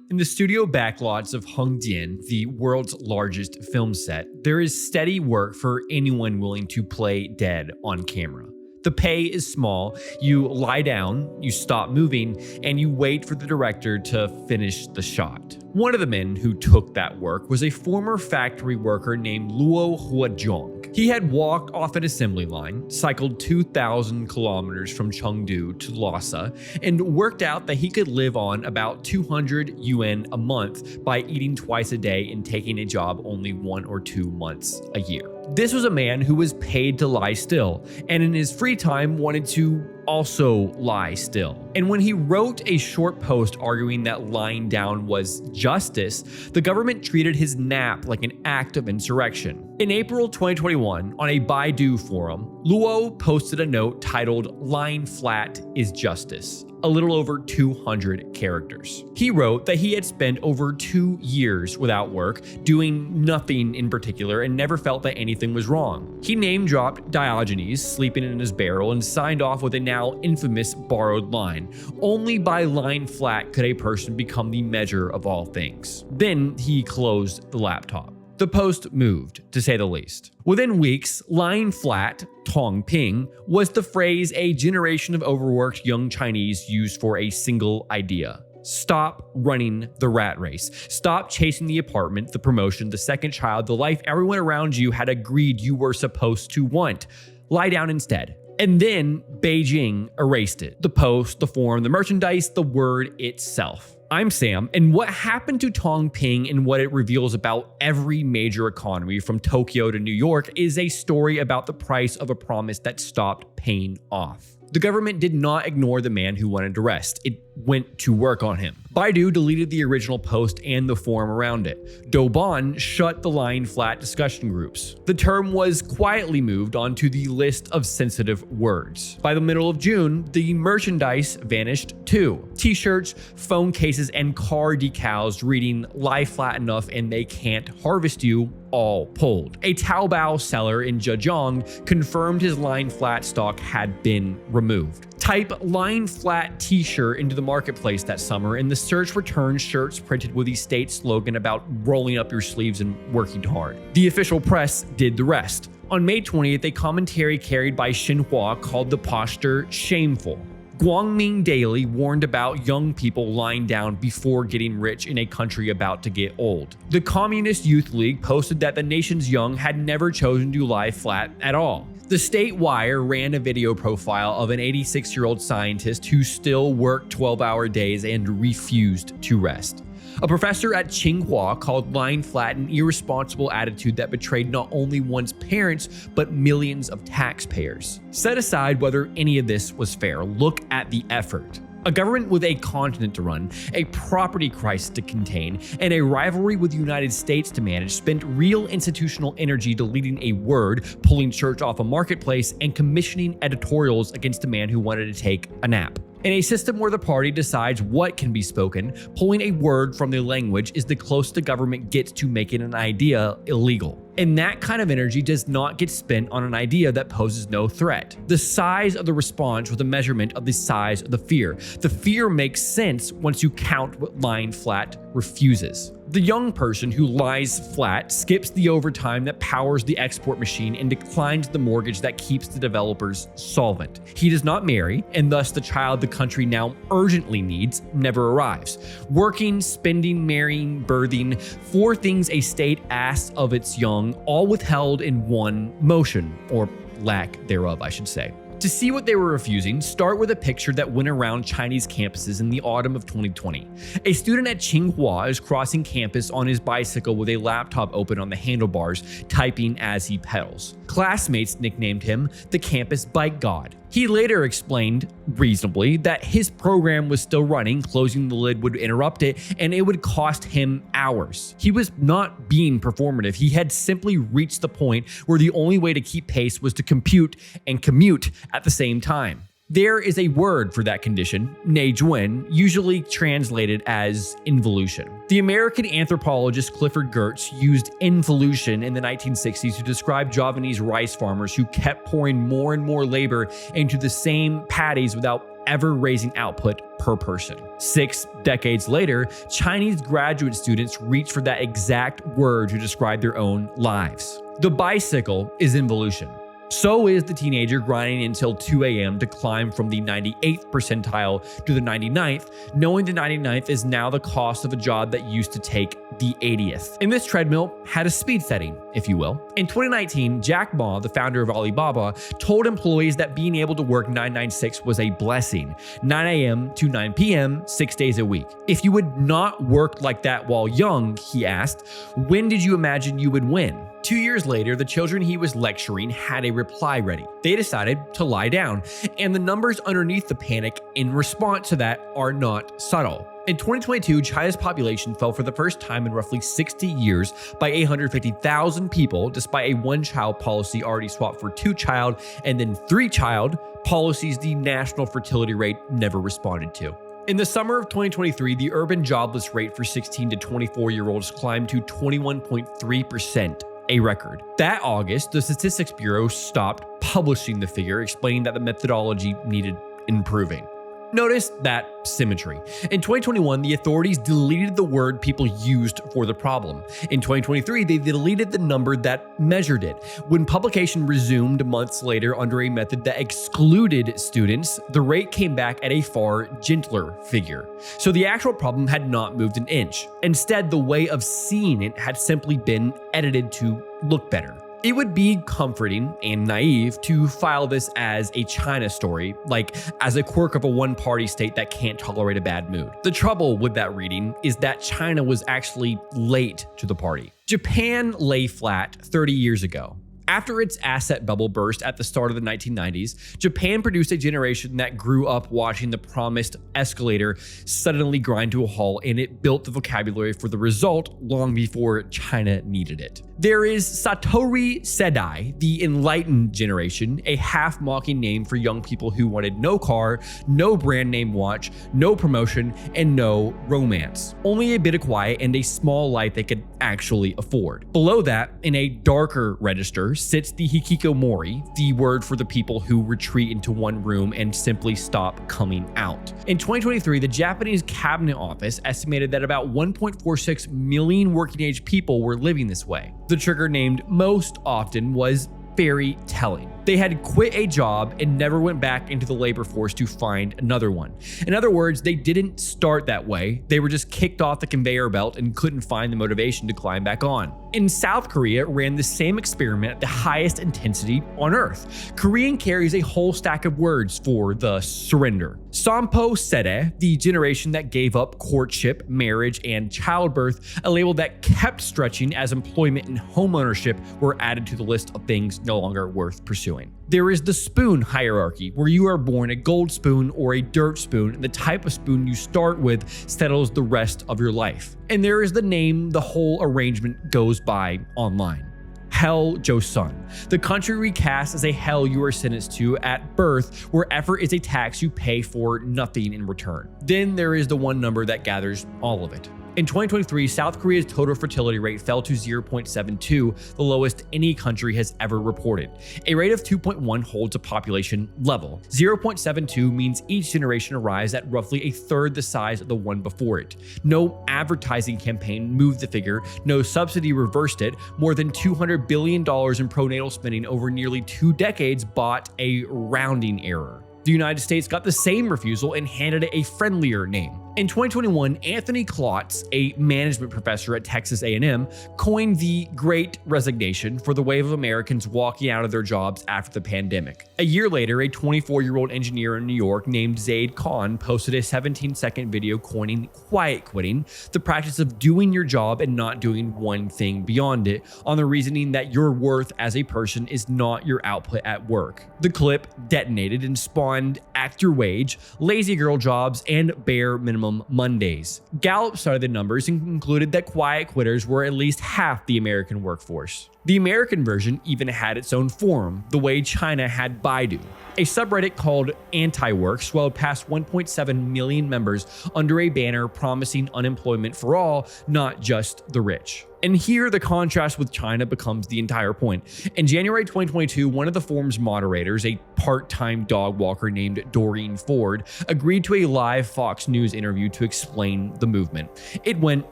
In the studio backlots of Hongdian, the world's largest film set, there is steady work for anyone willing to play dead on camera. The pay is small, you lie down, you stop moving, and you wait for the director to finish the shot. One of the men who took that work was a former factory worker named Luo Huazhong. He had walked off an assembly line, cycled 2,000 kilometers from Chengdu to Lhasa, and worked out that he could live on about 200 yuan a month by eating twice a day and taking a job only 1 or 2 months a year. This was a man who was paid to lie still, and in his free time wanted to also lie still. And when he wrote a short post arguing that lying down was justice, the government treated his nap like an act of insurrection. In April 2021, on a Baidu forum, Luo posted a note titled "Lying Flat is Justice," a little over 200 characters. He wrote that he had spent over 2 years without work, doing nothing in particular, and never felt that anything was wrong. He name-dropped Diogenes sleeping in his barrel and signed off with a now infamous borrowed line: "Only by lying flat could a person become the measure of all things." Then he closed the laptop. The post moved, to say the least. Within weeks, lying flat, Tang Ping, was the phrase a generation of overworked young Chinese used for a single idea. Stop running the rat race. Stop chasing the apartment, the promotion, the second child, the life everyone around you had agreed you were supposed to want. Lie down instead. And then Beijing erased it. The post, the forum, the merchandise, the word itself. I'm Sam, and what happened to Tang Ping and what it reveals about every major economy from Tokyo to New York is a story about the price of a promise that stopped paying off. The government did not ignore the man who wanted to rest. It went to work on him. Baidu deleted the original post and the forum around it. Douban shut the lying flat discussion groups. The term was quietly moved onto the list of sensitive words. By the middle of June, the merchandise vanished too. T-shirts, phone cases, and car decals reading "Lie flat enough and they can't harvest you" all pulled. A Taobao seller in Zhejiang confirmed his lying flat stock had been removed. Type "lying flat t-shirt" into the marketplace that summer, and the search returns shirts printed with the state slogan about rolling up your sleeves and working hard. The official press did the rest. On May 20th, a commentary carried by Xinhua called the posture shameful. Guangming Daily warned about young people lying down before getting rich in a country about to get old. The Communist Youth League posted that the nation's young had never chosen to lie flat at all. The State Wire ran a video profile of an 86-year-old scientist who still worked 12-hour days and refused to rest. A professor at Tsinghua called lying flat an irresponsible attitude that betrayed not only one's parents, but millions of taxpayers. Set aside whether any of this was fair, look at the effort. A government with a continent to run, a property crisis to contain, and a rivalry with the United States to manage spent real institutional energy deleting a word, pulling church off a marketplace, and commissioning editorials against a man who wanted to take a nap. In a system where the party decides what can be spoken, pulling a word from the language is the closest the government gets to making an idea illegal. And that kind of energy does not get spent on an idea that poses no threat. The size of the response was a measurement of the size of the fear. The fear makes sense once you count what lying flat refuses. The young person who lies flat skips the overtime that powers the export machine and declines the mortgage that keeps the developers solvent. He does not marry, and thus the child the country now urgently needs never arrives. Working, spending, marrying, birthing, 4 things a state asks of its young, all withheld in one motion, or lack thereof, I should say. To see what they were refusing, start with a picture that went around Chinese campuses in the autumn of 2020. A student at Tsinghua is crossing campus on his bicycle with a laptop open on the handlebars, typing as he pedals. Classmates nicknamed him the campus bike god. He later explained, reasonably, that his program was still running, closing the lid would interrupt it, and it would cost him hours. He was not being performative. He had simply reached the point where the only way to keep pace was to compute and commute at the same time. There is a word for that condition, neizhuan, usually translated as involution. The American anthropologist Clifford Geertz used involution in the 1960s to describe Javanese rice farmers who kept pouring more and more labor into the same paddies without ever raising output per person. 6 decades later, Chinese graduate students reach for that exact word to describe their own lives. The bicycle is involution. So is the teenager grinding until 2 a.m. to climb from the 98th percentile to the 99th, knowing the 99th is now the cost of a job that used to take the 80th. And this treadmill had a speed setting, if you will. In 2019, Jack Ma, the founder of Alibaba, told employees that being able to work 996 was a blessing, 9 a.m. to 9 p.m., 6 days a week. If you would not work like that while young, he asked, when did you imagine you would win? 2 years later, the children he was lecturing had a reply ready. They decided to lie down, and the numbers underneath the panic in response to that are not subtle. In 2022, China's population fell for the first time in roughly 60 years by 850,000 people, despite a one-child policy already swapped for two-child and then three-child policies the national fertility rate never responded to. In the summer of 2023, the urban jobless rate for 16 to 24-year-olds climbed to 21.3%. A record. That August, the Statistics Bureau stopped publishing the figure, explaining that the methodology needed improving. Notice that symmetry. In 2021, the authorities deleted the word people used for the problem. In 2023, they deleted the number that measured it. When publication resumed months later under a method that excluded students, the rate came back at a far gentler figure. So the actual problem had not moved an inch. Instead, the way of seeing it had simply been edited to look better. It would be comforting and naive to file this as a China story, like as a quirk of a one-party state that can't tolerate a bad mood. The trouble with that reading is that China was actually late to the party. Japan lay flat 30 years ago. After its asset bubble burst at the start of the 1990s, Japan produced a generation that grew up watching the promised escalator suddenly grind to a halt, and it built the vocabulary for the result long before China needed it. There is Satori Seidai, the enlightened generation, a half-mocking name for young people who wanted no car, no brand name watch, no promotion, and no romance. Only a bit of quiet and a small life they could actually afford. Below that, in a darker register, sits the hikikomori, the word for the people who retreat into one room and simply stop coming out. In 2023, the Japanese Cabinet Office estimated that about 1.46 million working-age people were living this way. The trigger named most often was very telling. They had quit a job and never went back into the labor force to find another one. In other words, they didn't start that way. They were just kicked off the conveyor belt and couldn't find the motivation to climb back on. In South Korea, ran the same experiment at the highest intensity on Earth. Korean carries a whole stack of words for the surrender. Sampo Sere, the generation that gave up courtship, marriage, and childbirth, a label that kept stretching as employment and homeownership were added to the list of things no longer worth pursuing. There is the spoon hierarchy, where you are born a gold spoon or a dirt spoon, and the type of spoon you start with settles the rest of your life. And there is the name the whole arrangement goes by online. Hell Joseon, the country recast as a hell you are sentenced to at birth, where effort is a tax you pay for nothing in return. Then there is the one number that gathers all of it. In 2023, South Korea's total fertility rate fell to 0.72, the lowest any country has ever reported. A rate of 2.1 holds a population level. 0.72 means each generation arrives at roughly a third the size of the one before it. No advertising campaign moved the figure, no subsidy reversed it. More than $200 billion in pronatal spending over nearly 2 decades bought a rounding error. The United States got the same refusal and handed it a friendlier name. In 2021, Anthony Klotz, a management professor at Texas A&M, coined the Great Resignation for the wave of Americans walking out of their jobs after the pandemic. A year later, a 24-year-old engineer in New York named Zaid Khan posted a 17-second video coining quiet quitting, the practice of doing your job and not doing one thing beyond it, on the reasoning that your worth as a person is not your output at work. The clip detonated and spawned Act Your Wage, Lazy Girl Jobs, and Bare Minimum Mondays. Gallup studied the numbers and concluded that quiet quitters were at least half the American workforce. The American version even had its own forum, the way China had Baidu. A subreddit called Anti-Work swelled past 1.7 million members under a banner promising unemployment for all, not just the rich. And here the contrast with China becomes the entire point. In January 2022, one of the forum's moderators, a part-time dog walker named Doreen Ford, agreed to a live Fox News interview to explain the movement. It went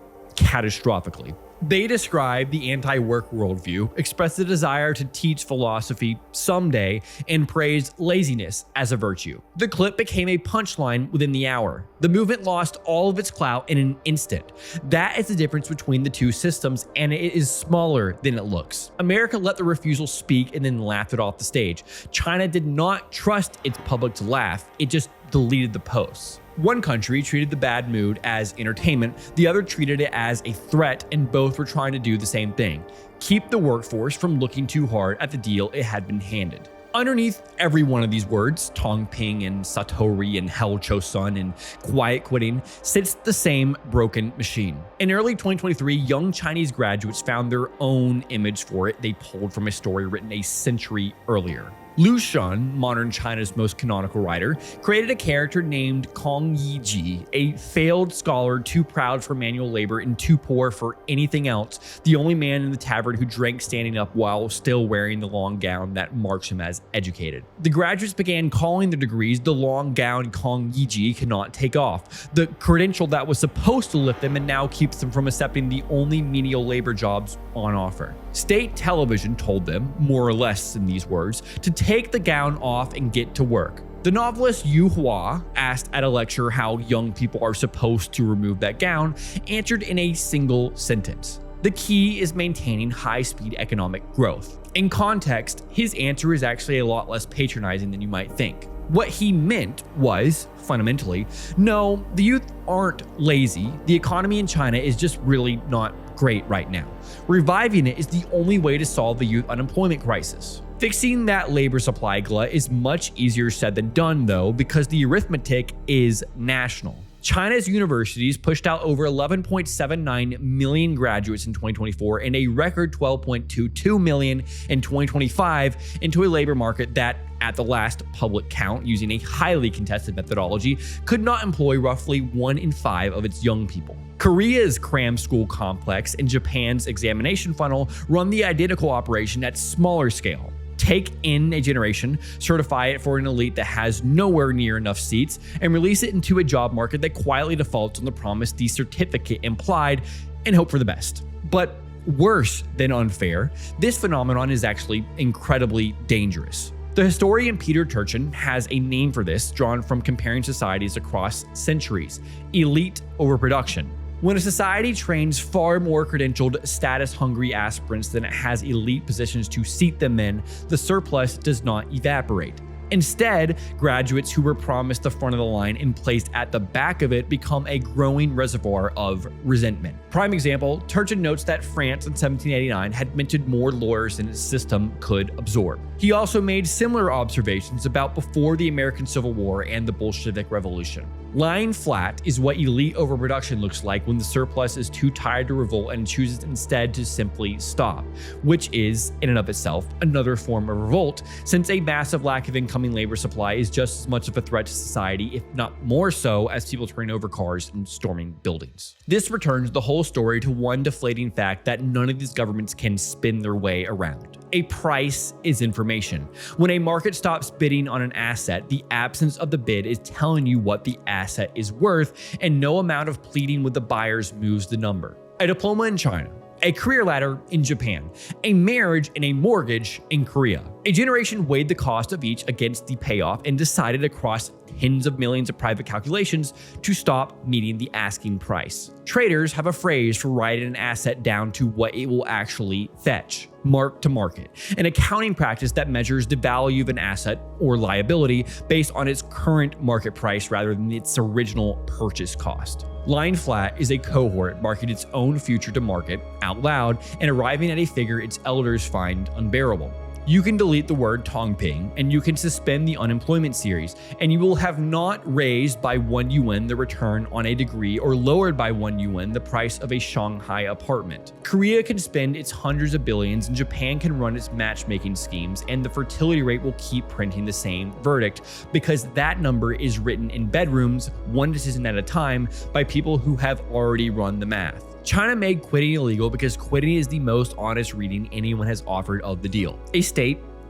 catastrophically. They described the anti-work worldview, expressed the desire to teach philosophy someday, and praised laziness as a virtue. The clip became a punchline within the hour. The movement lost all of its clout in an instant. That is the difference between the two systems, and it is smaller than it looks. America let the refusal speak and then laughed it off the stage. China did not trust its public to laugh, it just deleted the posts. One country treated the bad mood as entertainment, the other treated it as a threat, and both were trying to do the same thing: keep the workforce from looking too hard at the deal it had been handed. Underneath every one of these words, Tang Ping and Satori and Hell Chosun and quiet quitting, sits the same broken machine. In early 2023, young Chinese graduates found their own image for it they pulled from a story written a century earlier. Lu Xun, modern China's most canonical writer, created a character named Kong Yiji, a failed scholar too proud for manual labor and too poor for anything else, the only man in the tavern who drank standing up while still wearing the long gown that marks him as educated. The graduates began calling their degrees the long gown Kong Yiji cannot take off, the credential that was supposed to lift them and now keeps them from accepting the only menial labor jobs on offer. State television told them, more or less in these words, to take the gown off and get to work. The novelist Yu Hua, asked at a lecture how young people are supposed to remove that gown, answered in a single sentence: the key is maintaining high-speed economic growth. In context, his answer is actually a lot less patronizing than you might think. What he meant was, fundamentally, no, the youth aren't lazy. The economy in China is just really not great right now. Reviving it is the only way to solve the youth unemployment crisis. Fixing that labor supply glut is much easier said than done, though, because the arithmetic is national. China's universities pushed out over 11.79 million graduates in 2024 and a record 12.22 million in 2025 into a labor market that, at the last public count using a highly contested methodology, could not employ roughly 1 in 5 of its young people. Korea's cram school complex and Japan's examination funnel run the identical operation at smaller scale. Take in a generation, certify it for an elite that has nowhere near enough seats, and release it into a job market that quietly defaults on the promise the certificate implied, and hope for the best. But worse than unfair, this phenomenon is actually incredibly dangerous. The historian Peter Turchin has a name for this, drawn from comparing societies across centuries: elite overproduction. When a society trains far more credentialed, status-hungry aspirants than it has elite positions to seat them in, the surplus does not evaporate. Instead, graduates who were promised the front of the line and placed at the back of it become a growing reservoir of resentment. Prime example, Turchin notes that France in 1789 had minted more lawyers than its system could absorb. He also made similar observations about before the American Civil War and the Bolshevik Revolution. Lying flat is what elite overproduction looks like when the surplus is too tired to revolt and chooses instead to simply stop, which is, in and of itself, another form of revolt, since a massive lack of incoming labor supply is just as much of a threat to society, if not more so, as people turning over cars and storming buildings. This returns the whole story to one deflating fact that none of these governments can spin their way around. A price is information. When a market stops bidding on an asset, the absence of the bid is telling you what the asset is worth, and no amount of pleading with the buyers moves the number. A diploma in China, a career ladder in Japan, a marriage and a mortgage in Korea. A generation weighed the cost of each against the payoff and decided across tens of millions of private calculations to stop meeting the asking price. Traders have a phrase for writing an asset down to what it will actually fetch: mark to market, an accounting practice that measures the value of an asset or liability based on its current market price rather than its original purchase cost. Lying flat is a cohort marking its own future to market out loud and arriving at a figure its elders find unbearable. You can delete the word Tang Ping, and you can suspend the unemployment series, and you will have not raised by 1 yuan the return on a degree or lowered by 1 yuan the price of a Shanghai apartment. Korea can spend its hundreds of billions, and Japan can run its matchmaking schemes, and the fertility rate will keep printing the same verdict because that number is written in bedrooms, one decision at a time, by people who have already run the math. China made quitting illegal because quitting is the most honest reading anyone has offered of the deal.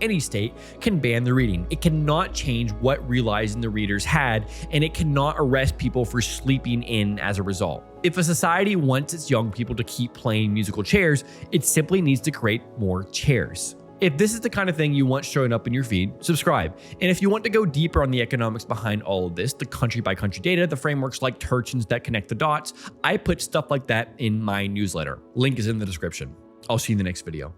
Any state, can ban the reading. It cannot change what realizing the readers had, and it cannot arrest people for sleeping in as a result. If a society wants its young people to keep playing musical chairs, it simply needs to create more chairs. If this is the kind of thing you want showing up in your feed, subscribe. And if you want to go deeper on the economics behind all of this, the country by country data, the frameworks like Turchins that connect the dots, I put stuff like that in my newsletter. Link is in the description. I'll see you in the next video.